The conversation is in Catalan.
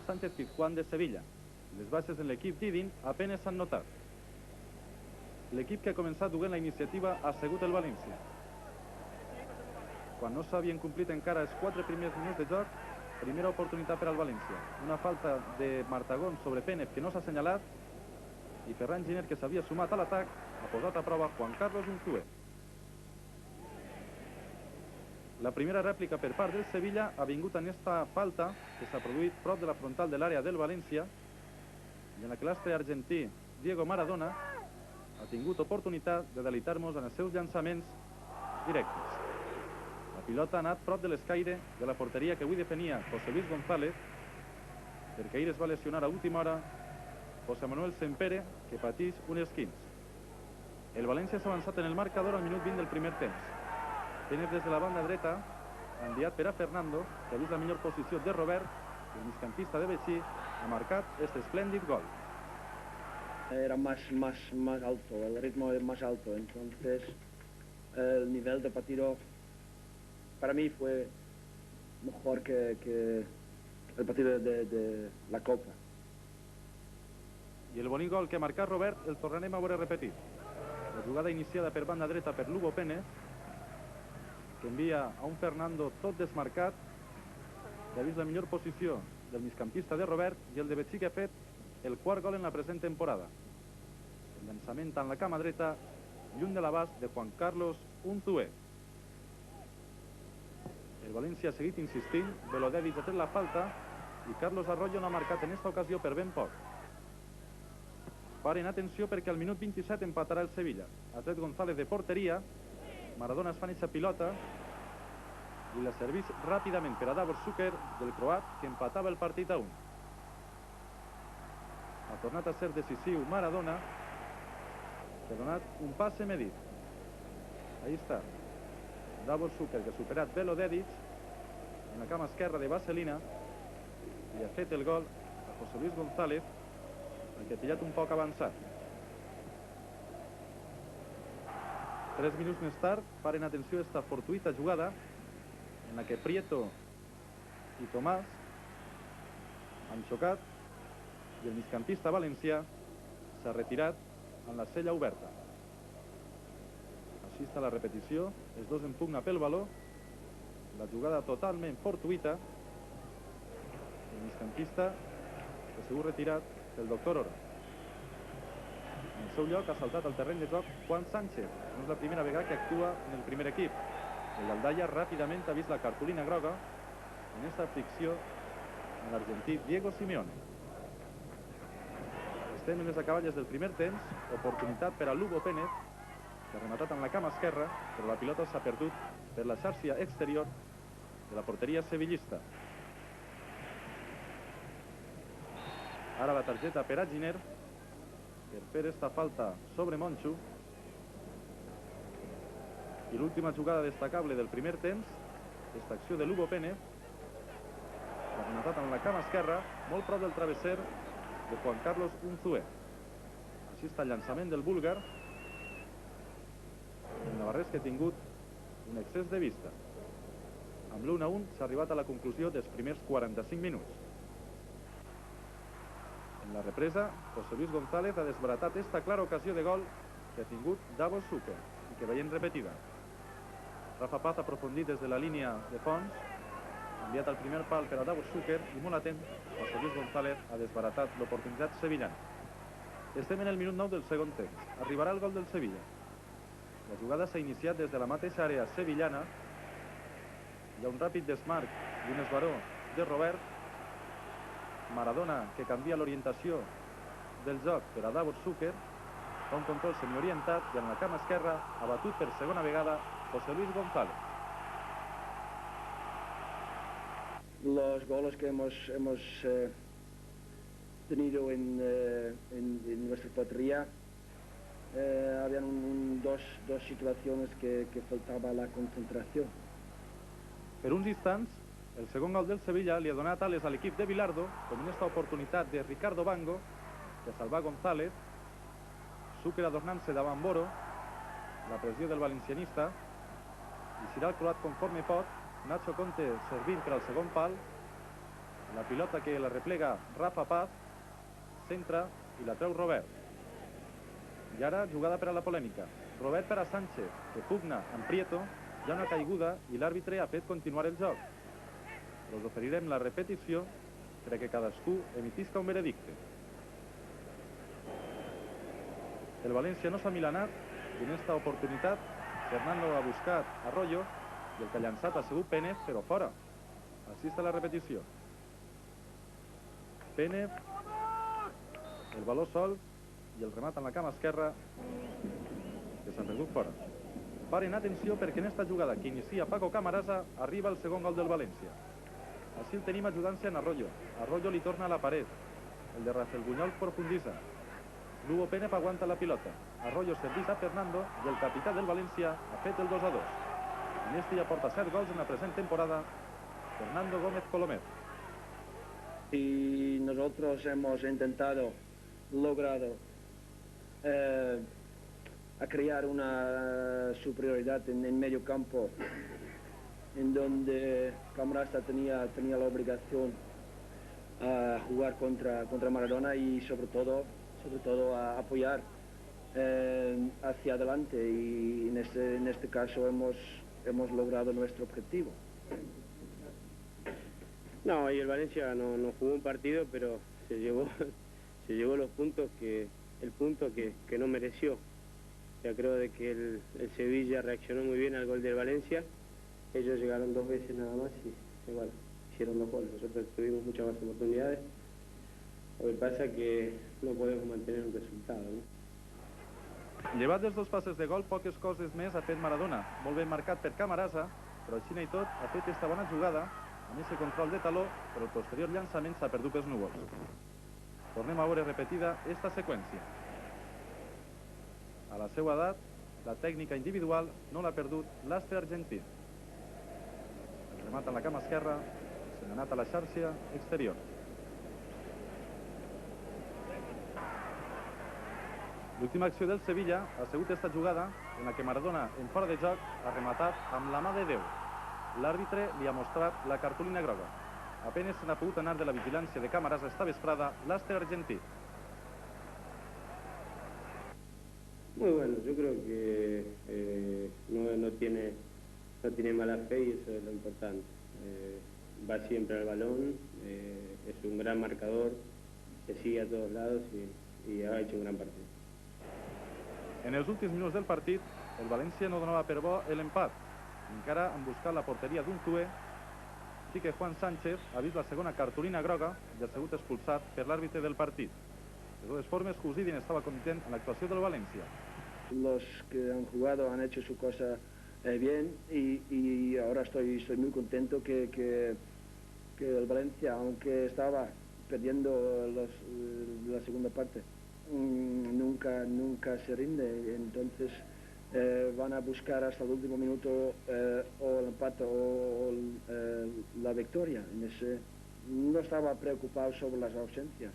Sánchez Pizjuán de Sevilla. Les baixes en l'equip d'Idin apenas s'han notat. L'equip que ha començat duent la iniciativa ha sigut el València. Quan no s'havien complit encara els 4 primers minuts de joc, primera oportunitat per al València. Una falta de Martagón sobre Pénez que no s'ha assenyalat i Ferran Giner, que s'havia sumat a l'atac, ha posat a prova Juan Carlos Unzué. La primera rèplica per part del Sevilla ha vingut en esta falta que s'ha produït prop de la frontal de l'àrea del València i en la que l'astre argentí Diego Maradona ha tingut oportunitat de deleitar-nos en els seus llançaments directes. La pilota ha anat prop de l'escaire de la porteria que avui defenia José Luis González, perquè ahir es va lesionar a última hora José Manuel Sempere, que pateix un esquins. El València s'ha avançat en el marcador al minut 20 del primer temps. Pénez des de la banda dreta, enviat per a Fernando, que ha vist la millor posició de Robert, i el migcampista de Betxí ha marcat este esplèndid gol. Era más alto, el ritmo es más alto, entonces el nivel de partido para mí fue mejor que el partido de la Copa. I el bonic gol que ha marcat Robert el tornarem a veure repetit. La jugada iniciada per banda dreta per Lugo Pénez, que envia a un Fernando tot desmarcat, que ha vist la millor posició del migcampista de Robert, i el de Betxí, que ha fet el quart gol en la present temporada. El llançament en la cama dreta, lluny de l'abast de Juan Carlos Unzué. El València ha seguit insistint, Belodèdic ha tret la falta i Carlos Arroyo no ha marcat en esta ocasió per ben poc. Paren atenció perquè al minut 27 empatarà el Sevilla. Ha tret González de porteria, Maradona es fa eixa pilota i la serveix ràpidament per a Davor Šuker, del croat, que empatava el partit a 1. Ha tornat a ser decisiu Maradona, que ha donat un passe medit. Ahí està Davor Šuker, que ha superat Belodèdic en la cama esquerra de Vaselina i ha fet el gol a José Luis González, el que ha pillat un poc avançat. 3 minuts més tard, paren atenció a esta fortuita jugada en la que Prieto i Tomàs han xocat i el migcampista valencià s'ha retirat en la sella oberta. Així està la repetició, els dos en pugna pel valor, la jugada totalment fortuita, el migcampista que s'ha retirat del doctor Ora. En el seu lloc ha saltat al terreny de joc Juan Sánchez. No és la primera vegada que actua en el primer equip. El Aldaia ràpidament ha vist la cartolina groga en aquesta fricció amb l'argentí Diego Simeone. Estem en les acaballes del primer temps, oportunitat per a Lugo Pénez, que ha rematat amb la cama esquerra, però la pilota s'ha perdut per la xarxa exterior de la porteria sevillista. Ara la targeta per a Giner per fer esta falta sobre Monchu. I l'última jugada destacable del primer temps, aquesta acció de Lugo Pénez, que ha rematat amb la cama esquerra, molt prop del travesser de Juan Carlos Unzué. Així està el llançament del búlgar, el navarrès que ha tingut un excés de vista. Amb l'1-1 s'ha arribat a la conclusió dels primers 45 minuts. En la represa, José Luis González ha desbaratat esta clara ocasió de gol que ha tingut Davor Šuker i que veiem repetida. Rafa Paz ha aprofundit des de la línia de fons, ha enviat el primer pal per a Davor Šuker i molt atent, José Luis González ha desbaratat l'oportunitat sevillana. Estem en el minut 9 del segon temps. Arribarà el gol del Sevilla. La jugada s'ha iniciat des de la mateixa àrea sevillana. Hi ha un ràpid desmarc i un esbaró de Robert. Maradona, que canvia l'orientació del joc per a Davor Šuker, fa un control semiorientat i en la cama esquerra ha batut per segona vegada José Luis González. Los goles que hemos tenido en nuestra portería, habían dos situaciones que faltaba la concentración. Per uns instants, el segon gol del Sevilla li ha donat ales a l'equip de Bilardo, com en esta oportunitat de Ricardo Bango, que salva González. Šuker adornant-se davant Boro, la pressió del valencianista, i serà el croat conforme pot. Nacho Conte servint per al segon pal, La pilota que la replega Rafa Paz, centra i la treu Robert. I ara jugada per a la polèmica. Robert per a Sánchez, que pugna amb Prieto, hi ha una caiguda i l'àrbitre ha fet continuar el joc. Però us oferirem la repetició perquè cadascú emitisca un veredicte. El València no s'ha milanat i en esta oportunitat Fernando ha buscat Arroyo i el que ha llançat ha sigut Pénez, però fora. Així està la repetició. Pénez, el baló sol i el remat en la cama esquerra que s'ha perdut fora. Paren atenció perquè en esta jugada que inicia Paco Camarasa arriba el segon gol del València. Així el tenim ajudant-se en Arroyo. Arroyo li torna a la paret. El de Rafael Buñol profunditza. Lugo Pénez aguanta la pilota. Arroyo servís a Fernando i el capità del València ha fet el 2-2. En este ja porta 7 gols en la present temporada Fernando Gómez Colomer. Y nosotros hemos intentado, logrado a crear una superioridad en medio campo en donde Camarasa tenía la obligación a jugar contra Maradona y sobre todo a apoyar hacia adelante, y en este caso hemos logrado nuestro objetivo. No, y el Valencia no jugó un partido, pero se llevó los puntos el punto que no mereció. Ya creo de que el Sevilla reaccionó muy bien al gol del Valencia. Ellos llegaron 2 veces nada más y bueno, hicieron 2 goles. Nosotros tuvimos muchas más oportunidades. Lo que pasa es que no podemos mantener un resultado, ¿no? Llevat dels 2 passes de gol, poques coses més ha fet Maradona. Molt ben marcat per Camarasa, però així i tot ha fet esta bona jugada amb aquest control de taló, però el posterior llançament s'ha perdut pels núvols. Tornem a veure repetida esta seqüència. A la seva edat, la tècnica individual no l'ha perdut l'astre argentí. El remat en la cama esquerra, se n'ha anat a la xarxa exterior. L'última acció del Sevilla ha sigut esta jugada en la que Maradona, en fora de joc, ha rematat amb la mà de Déu. L'àrbitre li ha mostrat la cartolina groga. Apenas se n'ha pogut anar de la vigilància de Camarasa esta vesprada l'astre argentí. Muy bueno, yo creo que no tiene mala fe y eso es lo importante. Va siempre al balón, es un gran marcador, que sigue a todos lados y ha hecho un gran partido. En els últims minuts del partit, el València no donava per bo l'empat. Encara han buscat la porteria d'un tuer, sí que Juan Sánchez ha vist la segona cartolina groga i ha sigut expulsat per l'àrbitre del partit. De totes formes, Cousidin estava content en l'actuació del València. Los que han jugado han hecho su cosa bien, y ahora estoy muy contento que el Valencia, aunque estaba perdiendo la segunda parte, nunca se rinde. Entonces van a buscar hasta el último minuto o el empate o la victoria. No estaba preocupado sobre las ausencias.